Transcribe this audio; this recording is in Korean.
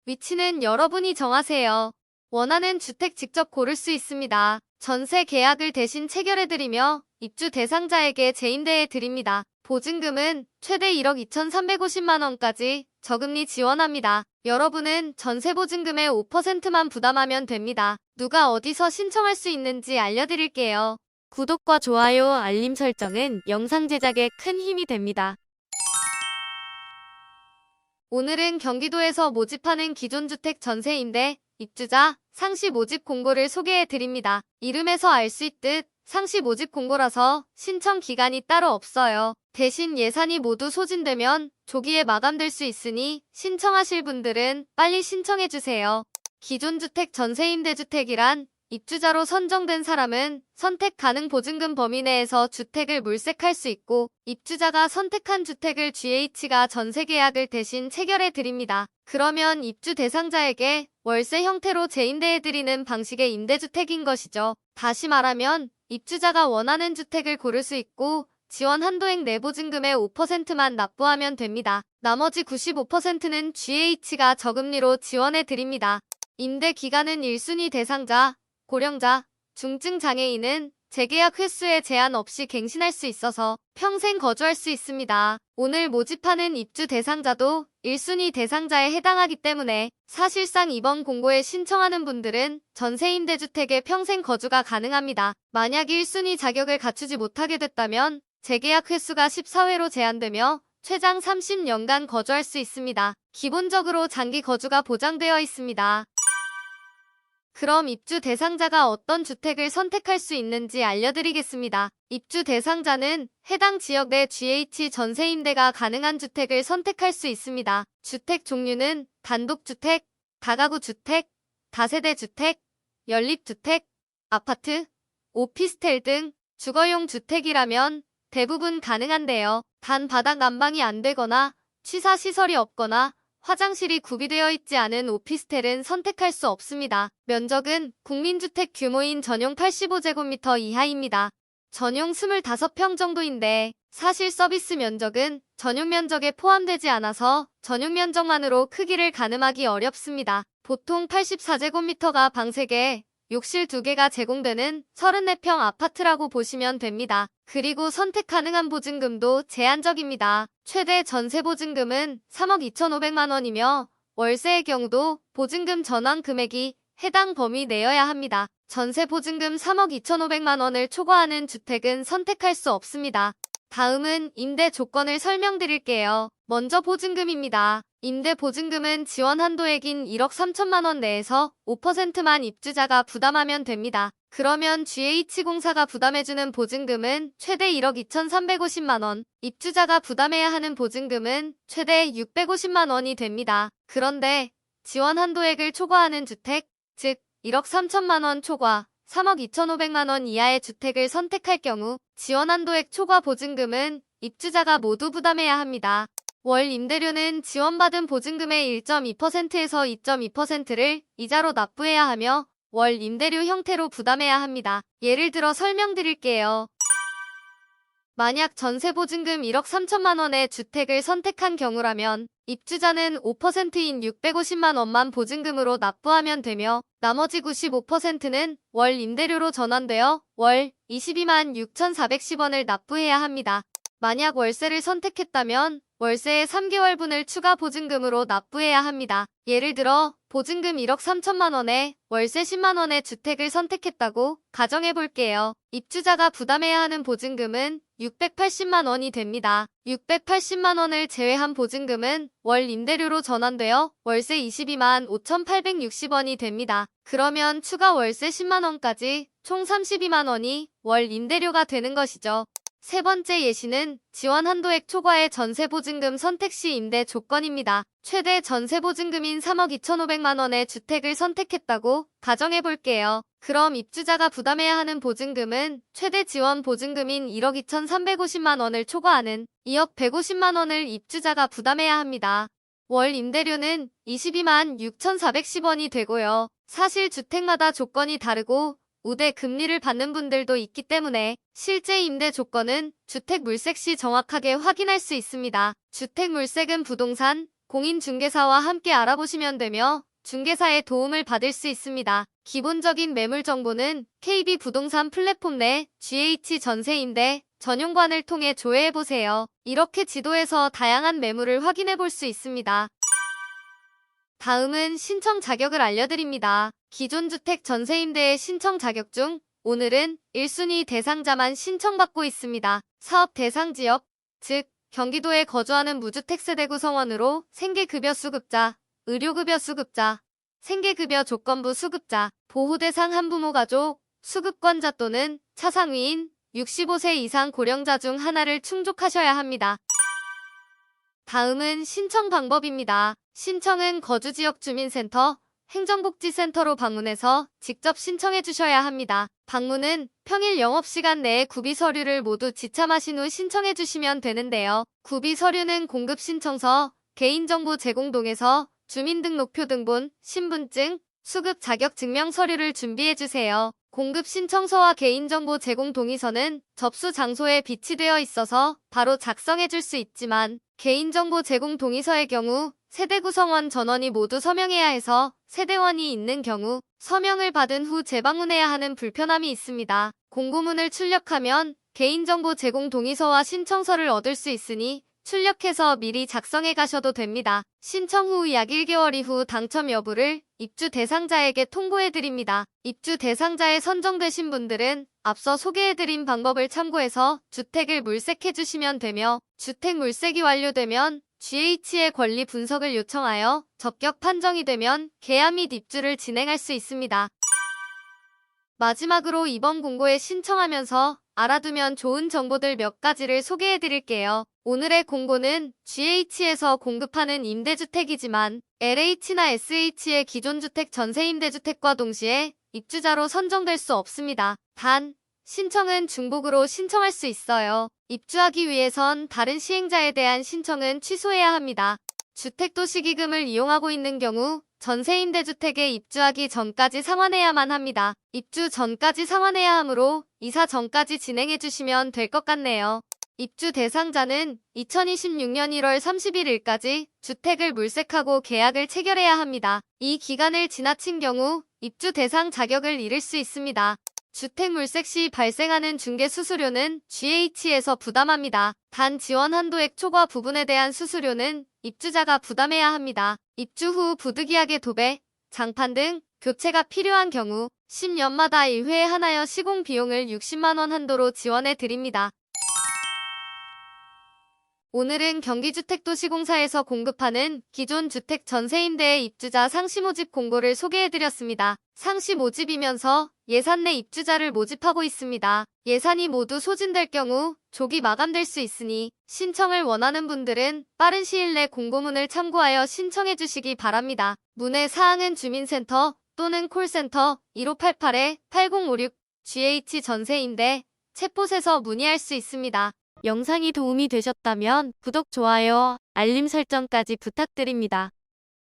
위치는 여러분이 정하세요. 원하는 주택 직접 고를 수 있습니다. 전세 계약을 대신 체결해드리며 입주 대상자에게 재임대해드립니다. 보증금은 최대 1억 2,350만 원까지 저금리 지원합니다. 여러분은 전세 보증금의 5%만 부담하면 됩니다. 누가 어디서 신청할 수 있는지 알려드릴게요. 구독과 좋아요, 알림 설정은 영상 제작에 큰 힘이 됩니다. 오늘은 경기도에서 모집하는 기존주택 전세임대, 입주자, 상시 모집 공고를 소개해드립니다. 이름에서 알 수 있듯 상시 모집 공고라서 신청 기간이 따로 없어요. 대신 예산이 모두 소진되면 조기에 마감될 수 있으니 신청하실 분들은 빨리 신청해주세요. 기존주택 전세임대주택이란 입주자로 선정된 사람은 선택 가능 보증금 범위 내에서 주택을 물색할 수 있고 입주자가 선택한 주택을 GH가 전세계약을 대신 체결해드립니다. 그러면 입주 대상자에게 월세 형태로 재임대해드리는 방식의 임대주택인 것이죠. 다시 말하면 입주자가 원하는 주택을 고를 수 있고 지원 한도액 내 보증금의 5%만 납부하면 됩니다. 나머지 95%는 GH가 저금리로 지원해드립니다. 임대 기간은 1순위 대상자, 고령자, 중증장애인은 재계약 횟수에 제한 없이 갱신할 수 있어서 평생 거주할 수 있습니다. 오늘 모집하는 입주 대상자도 1순위 대상자에 해당하기 때문에 사실상 이번 공고에 신청하는 분들은 전세임대주택에 평생 거주가 가능합니다. 만약 1순위 자격을 갖추지 못하게 됐다면 재계약 횟수가 14회로 제한되며 최장 30년간 거주할 수 있습니다. 기본적으로 장기 거주가 보장되어 있습니다. 그럼 입주 대상자가 어떤 주택을 선택할 수 있는지 알려드리겠습니다. 입주 대상자는 해당 지역 내 GH 전세임대가 가능한 주택을 선택할 수 있습니다. 주택 종류는 단독주택, 다가구주택, 다세대주택, 연립주택, 아파트, 오피스텔 등 주거용 주택이라면 대부분 가능한데요. 단 바닥 난방이 안 되거나 취사시설이 없거나 화장실이 구비되어 있지 않은 오피스텔은 선택할 수 없습니다. 면적은 국민주택 규모인 전용 85제곱미터 이하입니다. 전용 25평 정도인데 사실 서비스 면적은 전용 면적에 포함되지 않아서 전용 면적만으로 크기를 가늠하기 어렵습니다. 보통 84제곱미터가 방 3개, 욕실 2개가 제공되는 34평 아파트라고 보시면 됩니다. 그리고 선택 가능한 보증금도 제한적입니다. 최대 전세 보증금은 3억 2,500만 원이며 월세의 경우도 보증금 전환 금액이 해당 범위 내여야 합니다. 전세 보증금 3억 2,500만 원을 초과하는 주택은 선택할 수 없습니다. 다음은 임대 조건을 설명드릴게요. 먼저 보증금입니다. 임대 보증금은 지원 한도액인 1억 3천만 원 내에서 5%만 입주자가 부담하면 됩니다. 그러면 GH공사가 부담해주는 보증금은 최대 1억 2,350만 원, 입주자가 부담해야 하는 보증금은 최대 650만 원이 됩니다. 그런데 지원 한도액을 초과하는 주택, 즉 1억 3천만 원 초과, 3억 2,500만 원 이하의 주택을 선택할 경우 지원 한도액 초과 보증금은 입주자가 모두 부담해야 합니다. 월 임대료는 지원받은 보증금의 1.2%에서 2.2%를 이자로 납부해야 하며 월 임대료 형태로 부담해야 합니다. 예를 들어 설명드릴게요. 만약 전세보증금 1억 3천만 원의 주택을 선택한 경우라면 입주자는 5%인 650만 원만 보증금으로 납부하면 되며 나머지 95%는 월 임대료로 전환되어 월 22만 6,410원을 납부해야 합니다. 만약 월세를 선택했다면 월세의 3개월분을 추가 보증금으로 납부해야 합니다. 예를 들어 보증금 1억 3천만 원에 월세 10만 원의 주택을 선택했다고 가정해볼게요. 입주자가 부담해야 하는 보증금은 680만 원이 됩니다. 680만 원을 제외한 보증금은 월 임대료로 전환되어 월세 22만 5,860원이 됩니다. 그러면 추가 월세 10만 원까지 총 32만 원이 월 임대료가 되는 것이죠. 세 번째 예시는 지원 한도액 초과의 전세보증금 선택 시 임대 조건입니다. 최대 전세보증금인 3억 2,500만 원의 주택을 선택했다고 가정해볼게요. 그럼 입주자가 부담해야 하는 보증금은 최대 지원 보증금인 1억 2,350만 원을 초과하는 2억 150만 원을 입주자가 부담해야 합니다. 월 임대료는 22만 6,410원이 되고요. 사실 주택마다 조건이 다르고 우대 금리를 받는 분들도 있기 때문에 실제 임대 조건은 주택 물색 시 정확하게 확인할 수 있습니다. 주택 물색은 부동산, 공인중개사와 함께 알아보시면 되며 중개사의 도움을 받을 수 있습니다. 기본적인 매물 정보는 KB부동산 플랫폼 내 GH 전세임대 전용관을 통해 조회해보세요. 이렇게 지도에서 다양한 매물을 확인해 볼 수 있습니다. 다음은 신청 자격을 알려드립니다. 기존 주택 전세임대의 신청 자격 중 오늘은 1순위 대상자만 신청받고 있습니다. 사업 대상 지역, 즉 경기도에 거주하는 무주택 세대 구성원으로 생계급여 수급자, 의료급여 수급자, 생계급여 조건부 수급자, 보호대상 한부모 가족, 수급권자 또는 차상위인 65세 이상 고령자 중 하나를 충족하셔야 합니다. 다음은 신청 방법입니다. 신청은 거주지역 주민센터, 행정복지센터로 방문해서 직접 신청해 주셔야 합니다. 방문은 평일 영업시간 내에 구비 서류를 모두 지참하신 후 신청해 주시면 되는데요. 구비 서류는 공급신청서, 개인정보 제공동에서 주민등록표 등본, 신분증, 수급 자격 증명 서류를 준비해 주세요. 공급 신청서와 개인정보 제공 동의서는 접수 장소에 비치되어 있어서 바로 작성해 줄 수 있지만 개인정보 제공 동의서의 경우 세대 구성원 전원이 모두 서명해야 해서 세대원이 있는 경우 서명을 받은 후 재방문해야 하는 불편함이 있습니다. 공고문을 출력하면 개인정보 제공 동의서와 신청서를 얻을 수 있으니 출력해서 미리 작성해 가셔도 됩니다. 신청 후 약 1개월 이후 당첨 여부를 입주 대상자에게 통보해 드립니다. 입주 대상자에 선정되신 분들은 앞서 소개해드린 방법을 참고해서 주택을 물색해 주시면 되며 주택 물색이 완료되면 GH의 권리 분석을 요청하여 적격 판정이 되면 계약 및 입주를 진행할 수 있습니다. 마지막으로 이번 공고에 신청하면서 알아두면 좋은 정보들 몇 가지를 소개해 드릴게요. 오늘의 공고는 GH에서 공급하는 임대주택이지만 LH나 SH의 기존 주택 전세임대주택과 동시에 입주자로 선정될 수 없습니다. 단, 신청은 중복으로 신청할 수 있어요. 입주하기 위해선 다른 시행자에 대한 신청은 취소해야 합니다. 주택도시기금을 이용하고 있는 경우 전세임대주택에 입주하기 전까지 상환해야만 합니다. 입주 전까지 상환해야 하므로 이사 전까지 진행해 주시면 될 것 같네요. 입주 대상자는 2026년 1월 31일까지 주택을 물색하고 계약을 체결해야 합니다. 이 기간을 지나친 경우 입주 대상 자격을 잃을 수 있습니다. 주택 물색 시 발생하는 중개 수수료는 GH에서 부담합니다. 단 지원 한도액 초과 부분에 대한 수수료는 입주자가 부담해야 합니다. 입주 후 부득이하게 도배, 장판 등 교체가 필요한 경우 10년마다 1회에 하나여 시공 비용을 60만 원 한도로 지원해 드립니다. 오늘은 경기주택도시공사에서 공급하는 기존 주택 전세임대의 입주자 상시 모집 공고를 소개해드렸습니다. 상시 모집이면서 예산 내 입주자를 모집하고 있습니다. 예산이 모두 소진될 경우 조기 마감될 수 있으니 신청을 원하는 분들은 빠른 시일 내 공고문을 참고하여 신청해 주시기 바랍니다. 문의 사항은 주민센터 또는 콜센터 1588-8056 GH 전세임대 챗봇에서 문의할 수 있습니다. 영상이 도움이 되셨다면 구독, 좋아요, 알림 설정까지 부탁드립니다.